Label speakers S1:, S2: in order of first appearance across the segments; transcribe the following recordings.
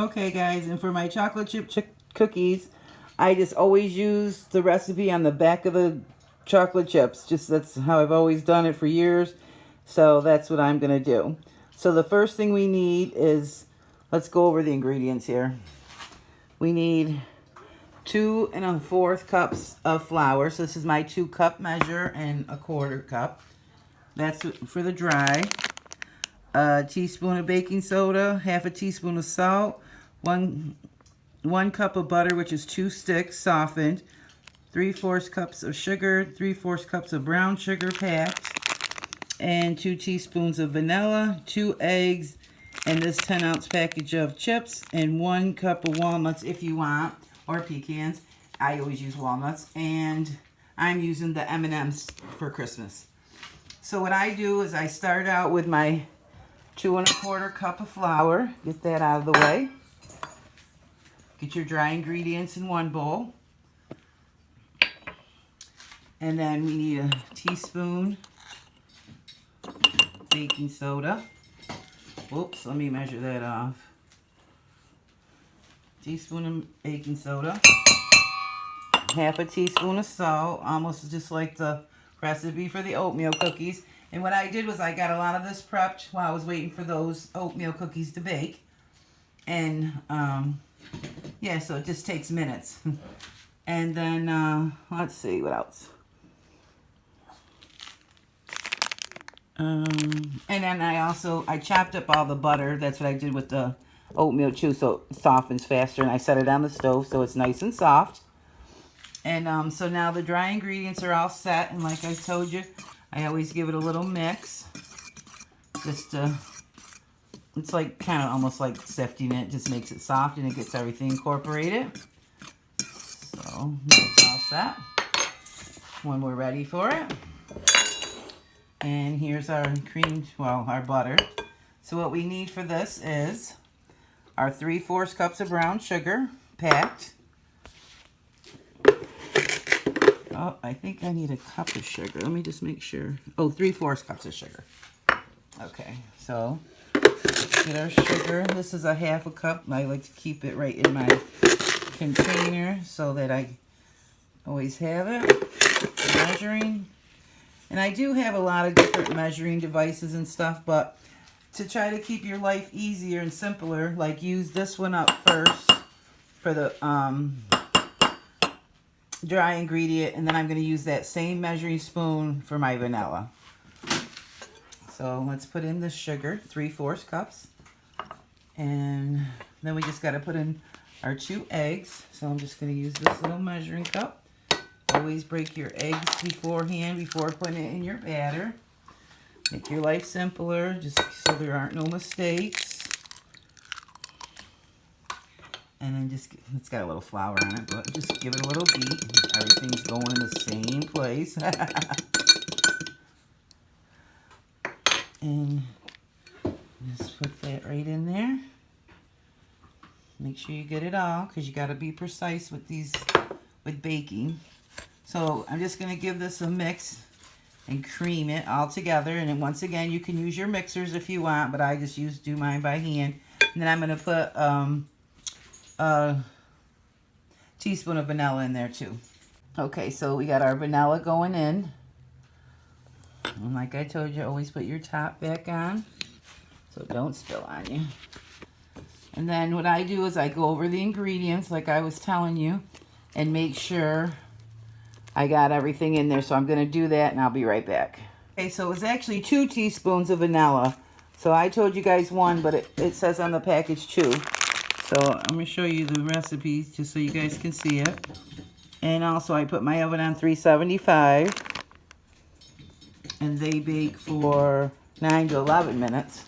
S1: Okay guys, and for my chocolate chip cookies, I just always use the recipe on the back of the chocolate chips. Just that's how I've always done it for years. So that's what I'm going to do. So the first thing we need is, let's go over the ingredients here. We need 2 1/4 cups of flour. So this is my 2-cup measure and 1/4 cup. That's for the dry. A teaspoon of baking soda, 1/2 teaspoon of salt, one cup of butter, which is 2 sticks softened, 3/4 cups of sugar, 3/4 cups of brown sugar packed, and 2 teaspoons of vanilla, 2 eggs, and this 10-ounce package of chips, and 1 cup of walnuts if you want, or pecans. I always use walnuts, and I'm using the M&Ms for Christmas. So what I do is I start out with my 2 1/4 cup of flour. Get that out of the way. Get your dry ingredients in one bowl. And then we need a teaspoon baking soda. Oops, let me measure that off. Teaspoon of baking soda. 1/2 teaspoon of salt, almost just like the recipe for the oatmeal cookies. And what I did was I got a lot of this prepped while I was waiting for those oatmeal cookies to bake. And, yeah, so it just takes minutes. And then, let's see, what else? And then I chopped up all the butter. That's what I did with the oatmeal too, so it softens faster. And I set it on the stove so it's nice and soft. And so now the dry ingredients are all set. And like I told you, I always give it a little mix. Just it's like kind of almost like sifting it. Just makes it soft and it gets everything incorporated. So that's all set when we're ready for it. And here's our cream, well, our butter. So what we need for this is our 3/4 cups of brown sugar packed. Oh, I think I need a cup of sugar. Let me just make sure. Oh, 3/4 cups of sugar. Okay, so get our sugar. This is a 1/2 cup. I like to keep it right in my container so that I always have it. Measuring. And I do have a lot of different measuring devices and stuff, but to try to keep your life easier and simpler, like use this one up first for the dry ingredient, and then I'm going to use that same measuring spoon for my vanilla. So let's put in the sugar, 3/4 cups. And then we just got to put in our 2 eggs. So I'm just going to use this little measuring cup. Always break your eggs beforehand before putting it in your batter. Make your life simpler, just so there aren't no mistakes. And then just, it's got a little flour on it, but just give it a little beat. Everything's going in the same place. And just put that right in there. Make sure you get it all, because you got to be precise with these, with baking. So I'm just going to give this a mix and cream it all together. And then once again, you can use your mixers if you want, but I just do mine by hand. And then I'm going to put a teaspoon of vanilla in there too. Okay, so we got our vanilla going in. And like I told you, always put your top back on so it don't spill on you. And then what I do is I go over the ingredients like I was telling you and make sure I got everything in there. So I'm going to do that and I'll be right back. Okay, so it was actually 2 teaspoons of vanilla. So I told you guys 1, but it says on the package 2. So I'm going to show you the recipe just so you guys can see it. And also I put my oven on 375. And they bake for 9 to 11 minutes.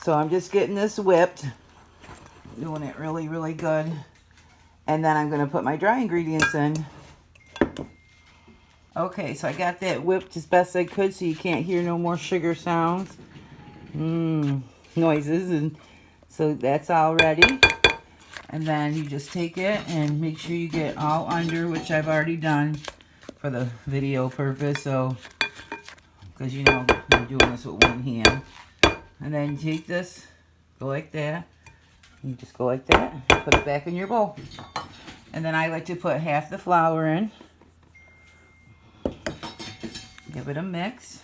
S1: So I'm just getting this whipped. Doing it really, really good. And then I'm going to put my dry ingredients in. Okay, so I got that whipped as best I could so you can't hear no more sugar sounds. Noises. And so that's all ready. And then you just take it and make sure you get all under, which I've already done for the video purpose. So, because you know I'm doing this with one hand. And then you take this, go like that. You just go like that and put it back in your bowl. And then I like to put half the flour in. Give it a mix.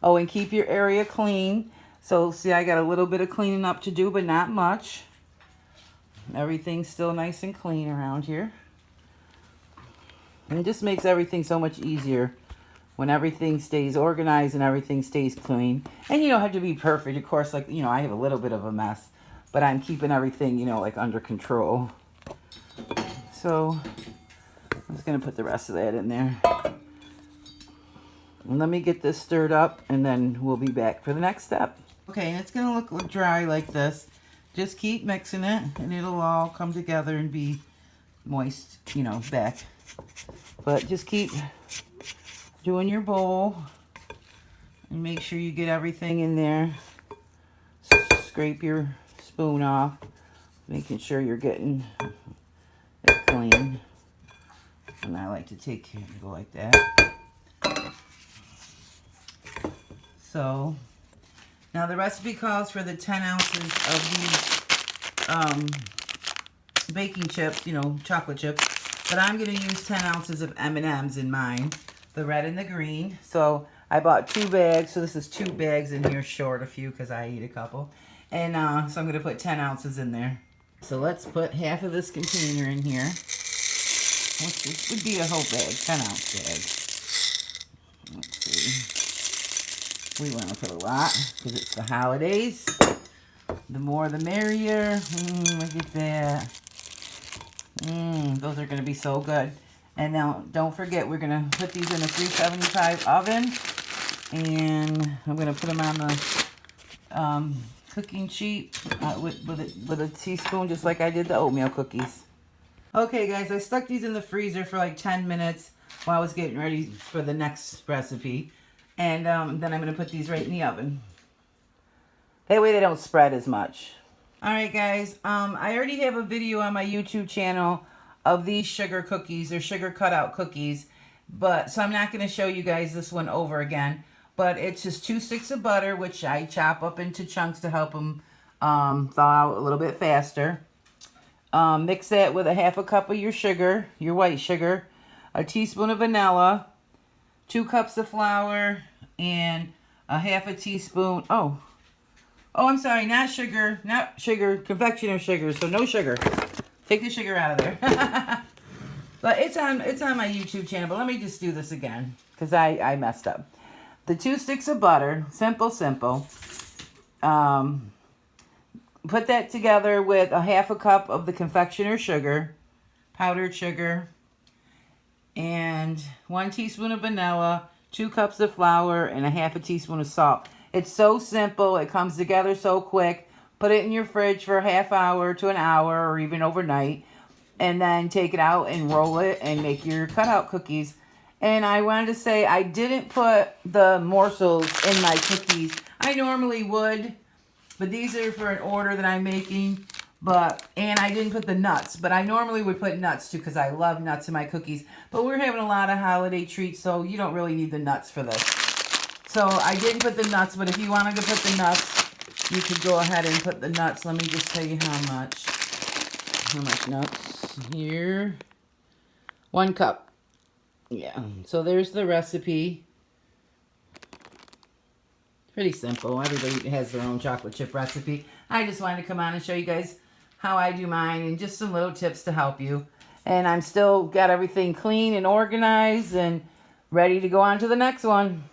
S1: Oh, and keep your area clean. So see, I got a little bit of cleaning up to do, but not much. Everything's still nice and clean around here. And it just makes everything so much easier when everything stays organized and everything stays clean. And you don't have to be perfect. Of course, like, you know, I have a little bit of a mess, but I'm keeping everything, you know, like under control. So I'm just going to put the rest of that in there. And let me get this stirred up, and then we'll be back for the next step. Okay, and it's going to look dry like this. Just keep mixing it, and it'll all come together and be moist, you know, back. But just keep doing your bowl, and make sure you get everything in there. Scrape your spoon off, making sure you're getting it clean. And I like to take care and go like that. So now the recipe calls for the 10 ounces of these baking chips, you know, chocolate chips. But I'm going to use 10 ounces of M&Ms in mine, the red and the green. So I bought 2 bags. So this is 2 bags in here, short a few because I eat a couple. And so I'm going to put 10 ounces in there. So let's put half of this container in here. This would be a whole bag, 10 ounce bag. Let's see. We want to put a lot because it's the holidays. The more the merrier. Look at that. Those are going to be so good. And now don't forget, we're going to put these in a 375 oven. And I'm going to put them on the cooking sheet with a teaspoon, just like I did the oatmeal cookies. Okay guys, I stuck these in the freezer for like 10 minutes while I was getting ready for the next recipe. And then I'm going to put these right in the oven. That way they don't spread as much. Alright guys, I already have a video on my YouTube channel of these sugar cookies. They're sugar cutout cookies. So I'm not going to show you guys this one over again. But it's just 2 sticks of butter, which I chop up into chunks to help them thaw out a little bit faster. Mix that with a half a cup of your sugar, your white sugar, a teaspoon of vanilla, 2 cups of flour, and a half a teaspoon. Oh, I'm sorry, not sugar, confectioner sugar. So no sugar. Take the sugar out of there. But it's on my YouTube channel. But let me just do this again because I messed up. The 2 sticks of butter, simple. Put that together with a half a cup of the confectioner sugar, powdered sugar, and 1 teaspoon of vanilla, 2 cups of flour, and a half a teaspoon of salt. It's so simple. It comes together so quick. Put it in your fridge for a half hour to an hour or even overnight. And then take it out and roll it and make your cutout cookies. And I wanted to say I didn't put the morsels in my cookies. I normally would, but these are for an order that I'm making. And I didn't put the nuts, but I normally would put nuts too because I love nuts in my cookies. But we're having a lot of holiday treats, so you don't really need the nuts for this. So I didn't put the nuts, but if you wanted to put the nuts, you could go ahead and put the nuts. Let me just tell you how much. How much nuts here? 1 cup. Yeah, so there's the recipe. Pretty simple. Everybody has their own chocolate chip recipe. I just wanted to come on and show you guys how I do mine and just some little tips to help you. And I'm still got everything clean and organized and ready to go on to the next one.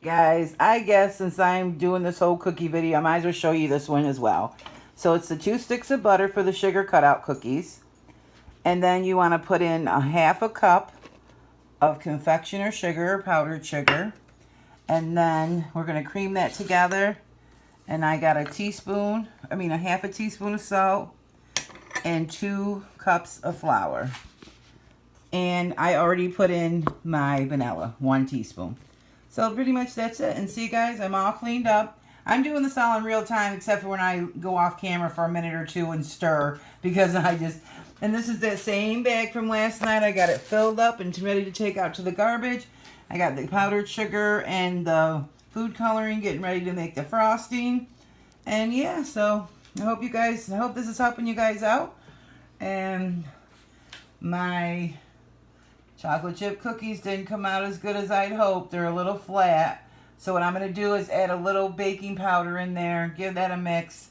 S1: Guys, I guess since I'm doing this whole cookie video, I might as well show you this one as well. So it's the 2 sticks of butter for the sugar cutout cookies. And then you want to put in a half a cup of confectioner sugar or powdered sugar. And then we're going to cream that together. And I got a half a teaspoon of salt and 2 cups of flour. And I already put in my vanilla, 1 teaspoon. So pretty much that's it. And see guys, I'm all cleaned up. I'm doing this all in real time except for when I go off camera for a minute or two and stir. Because and this is that same bag from last night. I got it filled up and ready to take out to the garbage. I got the powdered sugar and the food coloring, getting ready to make the frosting. And yeah, so I hope this is helping you guys out. And my chocolate chip cookies didn't come out as good as I'd hoped. They're a little flat. So what I'm going to do is add a little baking powder in there, give that a mix,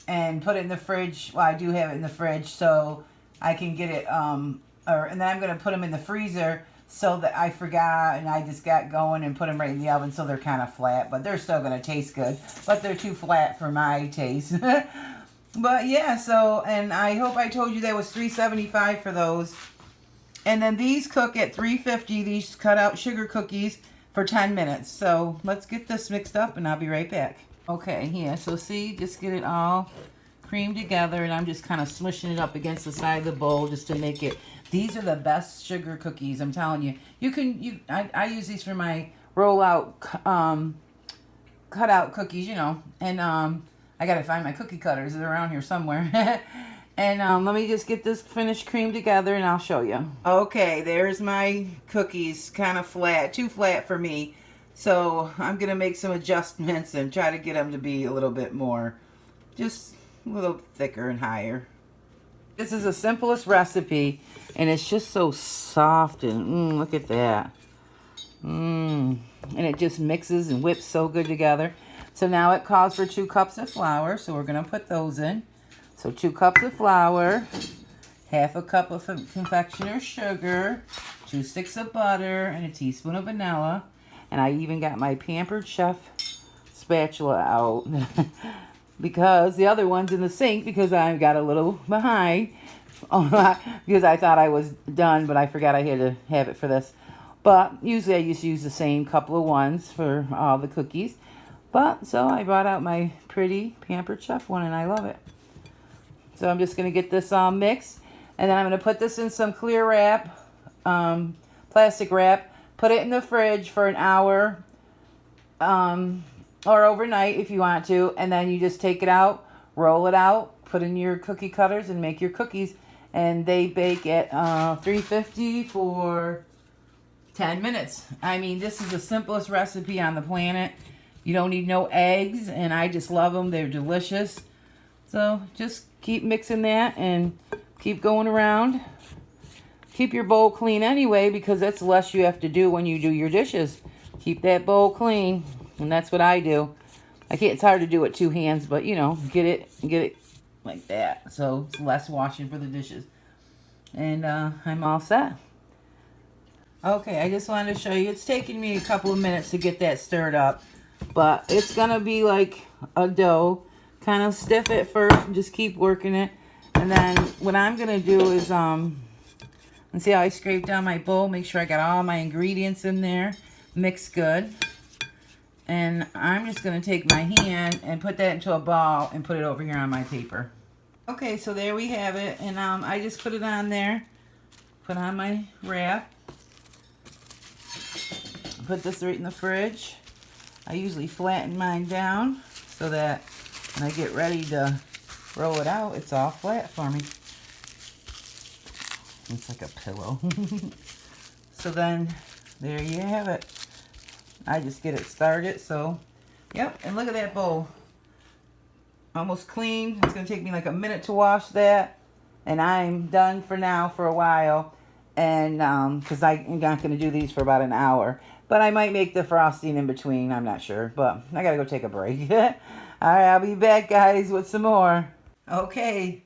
S1: and put it in the fridge. Well, I do have it in the fridge, so I can get it, and then I'm going to put them in the freezer so that I forgot and I just got going and put them right in the oven, so they're kind of flat, but they're still going to taste good. But they're too flat for my taste. But yeah, so, and I hope I told you that was $3.75 for those. And then these cook at $3.50, these cut out sugar cookies, for 10 minutes. So let's get this mixed up and I'll be right back. Okay, yeah, so see, just get it all creamed together, and I'm just kind of smushing it up against the side of the bowl just to make it. These are the best sugar cookies, I'm telling you. I use these for my roll-out, cut-out cookies, you know. And I gotta find my cookie cutters. They're around here somewhere. And let me just get this finished cream together and I'll show you. Okay, there's my cookies, kind of flat, too flat for me. So I'm gonna make some adjustments and try to get them to be a little bit more, just a little thicker and higher. This is the simplest recipe, and it's just so soft and look at that. And it just mixes and whips so good together. So now it calls for 2 cups of flour, so we're gonna put those in. So 2 cups of flour, half a cup of confectioner's sugar, 2 sticks of butter, and a teaspoon of vanilla. And I even got my Pampered Chef spatula out because the other one's in the sink because I got a little behind because I thought I was done, but I forgot I had to have it for this. But usually I used to use the same couple of ones for all the cookies. But so I brought out my pretty Pampered Chef one and I love it. So I'm just going to get this all mixed. And then I'm going to put this in some clear wrap, plastic wrap. Put it in the fridge for an hour or overnight if you want to. And then you just take it out, roll it out, put in your cookie cutters and make your cookies. And they bake at 350 for 10 minutes. I mean, this is the simplest recipe on the planet. You don't need no eggs, and I just love them. They're delicious. So just keep mixing that and keep going around. Keep your bowl clean anyway, because that's less you have to do when you do your dishes. Keep that bowl clean, and that's what I do. It's hard to do it 2 hands, but you know, get it like that. So it's less washing for the dishes. And I'm all set. Okay, I just wanted to show you. It's taking me a couple of minutes to get that stirred up, but it's gonna be like a dough. Kind of stiff at first and just keep working it. And then what I'm gonna do is and see how I scraped down my bowl, make sure I got all my ingredients in there, mix good. And I'm just gonna take my hand and put that into a ball and put it over here on my paper. Okay, so there we have it, and I just put it on there, put on my wrap, put this right in the fridge. I usually flatten mine down so that when I get ready to roll it out, it's all flat for me. It's like a pillow. So then, there you have it. I just get it started, so, yep, and look at that bowl. Almost clean. It's going to take me like a minute to wash that, and I'm done for now for a while, and because I'm not going to do these for about an hour. But I might make the frosting in between, I'm not sure, but I got to go take a break. All right, I'll be back, guys, with some more. Okay.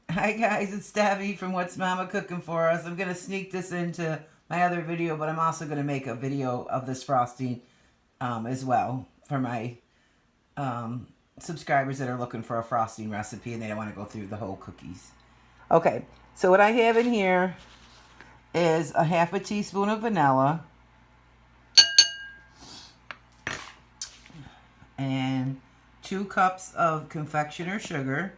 S1: Hi, guys. It's Stabby from What's Mama Cooking For Us. I'm going to sneak this into my other video, but I'm also going to make a video of this frosting as well for my subscribers that are looking for a frosting recipe and they don't want to go through the whole cookies. Okay, so what I have in here is a half a teaspoon of vanilla and 2 cups of confectioner sugar.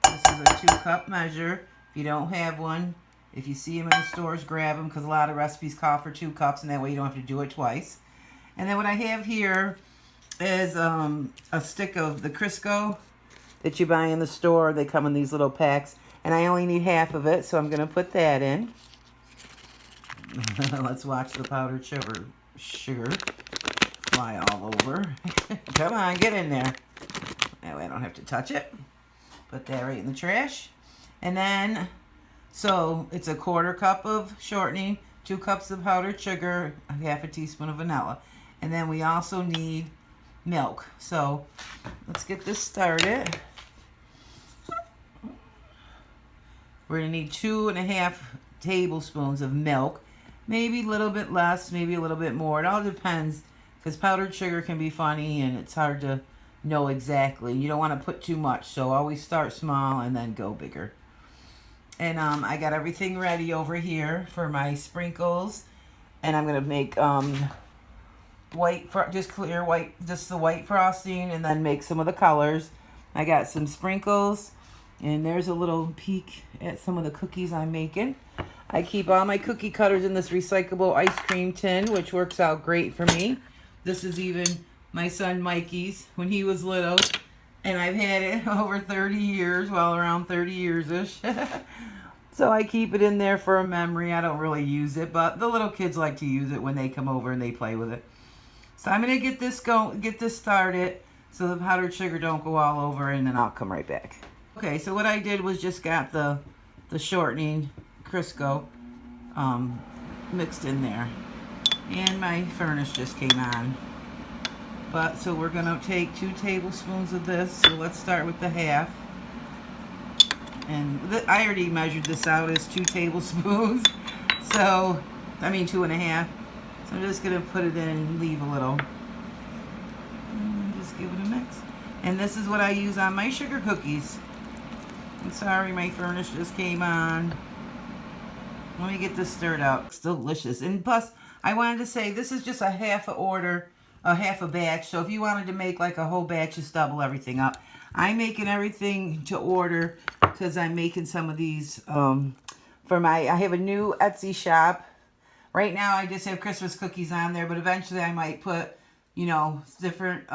S1: This is a 2-cup measure. If you don't have one, if you see them in the stores, grab them, because a lot of recipes call for 2 cups, and that way you don't have to do it twice. And then what I have here is a stick of the Crisco that you buy in the store. They come in these little packs, and I only need half of it, so I'm going to put that in. Let's watch the powdered sugar fly all over. Come on, get in there. That way I don't have to touch it. Put that right in the trash. And then, so it's a 1/4 cup of shortening, 2 cups of powdered sugar, 1/2 teaspoon of vanilla. And then we also need milk. So let's get this started. We're going to need 2.5 tablespoons of milk. Maybe a little bit less, maybe a little bit more. It all depends, because powdered sugar can be funny and it's hard to know exactly. You don't want to put too much, so always start small and then go bigger. And I got everything ready over here for my sprinkles. And I'm going to make white, just clear white, just the white frosting, and then make some of the colors. I got some sprinkles, and there's a little peek at some of the cookies I'm making. I keep all my cookie cutters in this recyclable ice cream tin, which works out great for me. This is even my son Mikey's when he was little, and I've had it over 30 years, well, around 30 years-ish. So I keep it in there for a memory. I don't really use it, but the little kids like to use it when they come over and they play with it. So I'm going to get this started so the powdered sugar don't go all over, and then I'll come right back. Okay, so what I did was just got the shortening Crisco mixed in there. And my furnace just came on. But so we're going to take 2 tablespoons of this. So let's start with the 1/2. And I already measured this out as 2 tablespoons. So, I mean 2.5. So I'm just going to put it in and leave a little. And just give it a mix. And this is what I use on my sugar cookies. I'm sorry, my furnace just came on. Let me get this stirred up. It's delicious. And plus, I wanted to say this is just a half a batch. So if you wanted to make like a whole batch, just double everything up. I'm making everything to order because I'm making some of these I have a new Etsy shop. Right now I just have Christmas cookies on there, but eventually I might put, you know, different,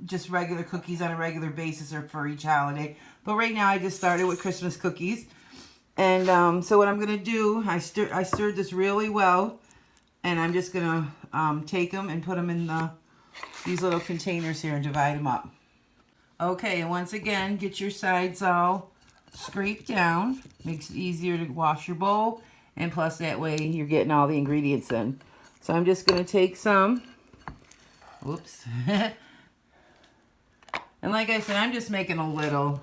S1: just regular cookies on a regular basis or for each holiday. But right now I just started with Christmas cookies. And so what I'm going to do, I stirred this really well. And I'm just going to take them and put them in these little containers here and divide them up. Okay, and once again, get your sides all scraped down. Makes it easier to wash your bowl. And plus that way you're getting all the ingredients in. So I'm just going to take some. Whoops. And like I said, I'm just making a little.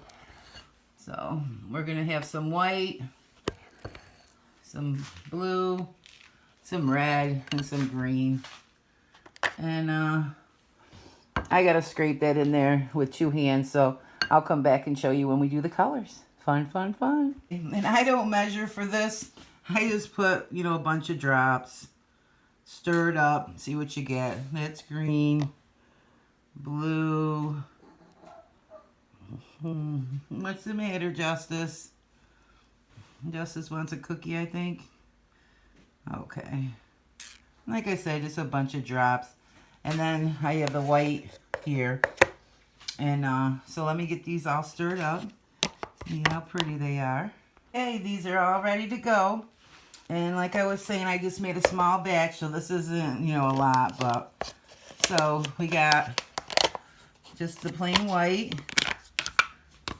S1: So we're going to have some white, some blue, some red, and some green. And I got to scrape that in there with 2 hands. So I'll come back and show you when we do the colors. Fun, fun, fun. And I don't measure for this. I just put, you know, a bunch of drops. Stir it up. See what you get. That's green. Blue. What's the matter, Justice? Justice wants a cookie, I think. Okay. Like I said, just a bunch of drops. And then I have the white here. And so let me get these all stirred up. See how pretty they are. Okay, these are all ready to go. And like I was saying, I just made a small batch, so this isn't, you know, a lot. But so we got just the plain white.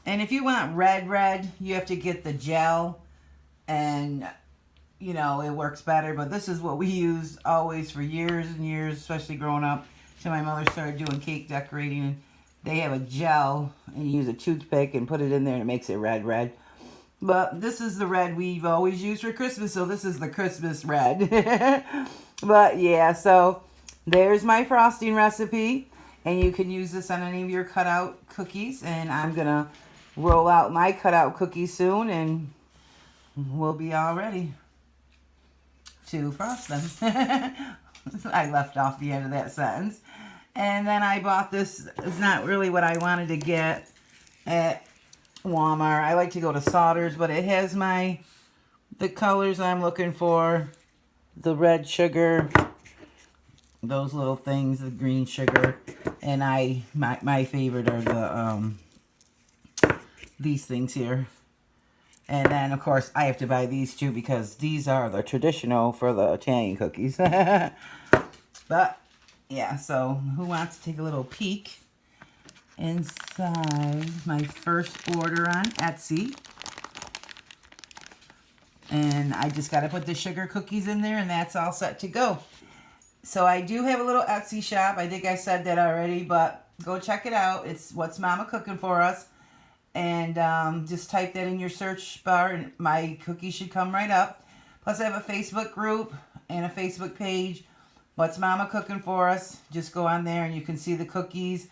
S1: And if you want red, you have to get the gel. And, you know, it works better. But this is what we used always for years and years, especially growing up. So my mother started doing cake decorating. And they have a gel, and you use a toothpick and put it in there, and it makes it red. But this is the red we've always used for Christmas, so this is the Christmas red. But yeah, so there's my frosting recipe. And you can use this on any of your cutout cookies. And I'm going to roll out my cutout cookies soon, and we'll be all ready to frost them. I left off the end of that sentence. And then I bought this. It's not really what I wanted to get at Walmart. I like to go to Sauter's, but it has the colors I'm looking for. The red sugar, those little things, the green sugar, and my favorite are these things here. And then of course I have to buy these too because these are the traditional for the Italian cookies. But yeah, so who wants to take a little peek inside my first order on Etsy. And I just got to put the sugar cookies in there and that's all set to go. So I do have a little Etsy shop. I think I said that already, but go check it out. It's What's Mama Cooking For Us. And just type that in your search bar and my cookies should come right up. Plus I have a Facebook group and a Facebook page. What's Mama Cooking For Us. Just go on there and you can see the cookies.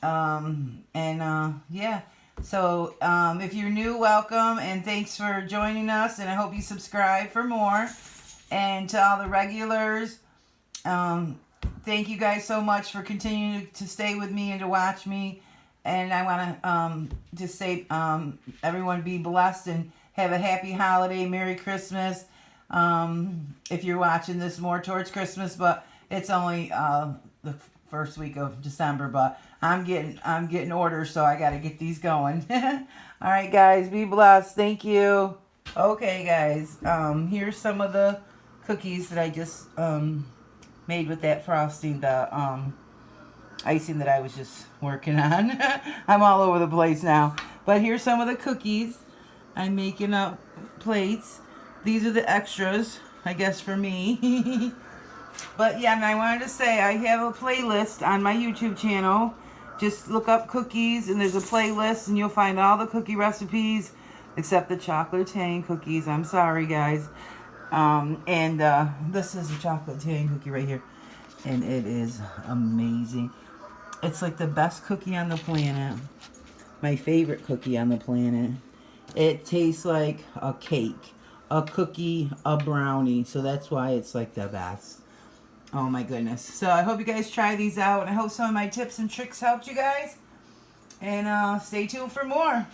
S1: Yeah. So if you're new, welcome. And thanks for joining us. And I hope you subscribe for more. And to all the regulars, thank you guys so much for continuing to stay with me and to watch me. And I want to just say everyone be blessed and have a happy holiday, Merry Christmas. If you're watching this more towards Christmas, but it's only the first week of December. But I'm getting orders, so I got to get these going. All right, guys, be blessed. Thank you. Okay, guys, here's some of the cookies that I just made with that frosting, the icing that I was just working on. I'm all over the place now. But here's some of the cookies. I'm making up plates. These are the extras, I guess, for me. But yeah, and I wanted to say I have a playlist on my YouTube channel. Just look up cookies and there's a playlist and you'll find all the cookie recipes except the chocolate tang cookies. I'm sorry, guys. This is a chocolate tang cookie right here. And it is amazing. It's like the best cookie on the planet. My favorite cookie on the planet. It tastes like a cake, a cookie, a brownie. So that's why it's like the best. Oh my goodness. So I hope you guys try these out. And I hope some of my tips and tricks helped you guys. And stay tuned for more.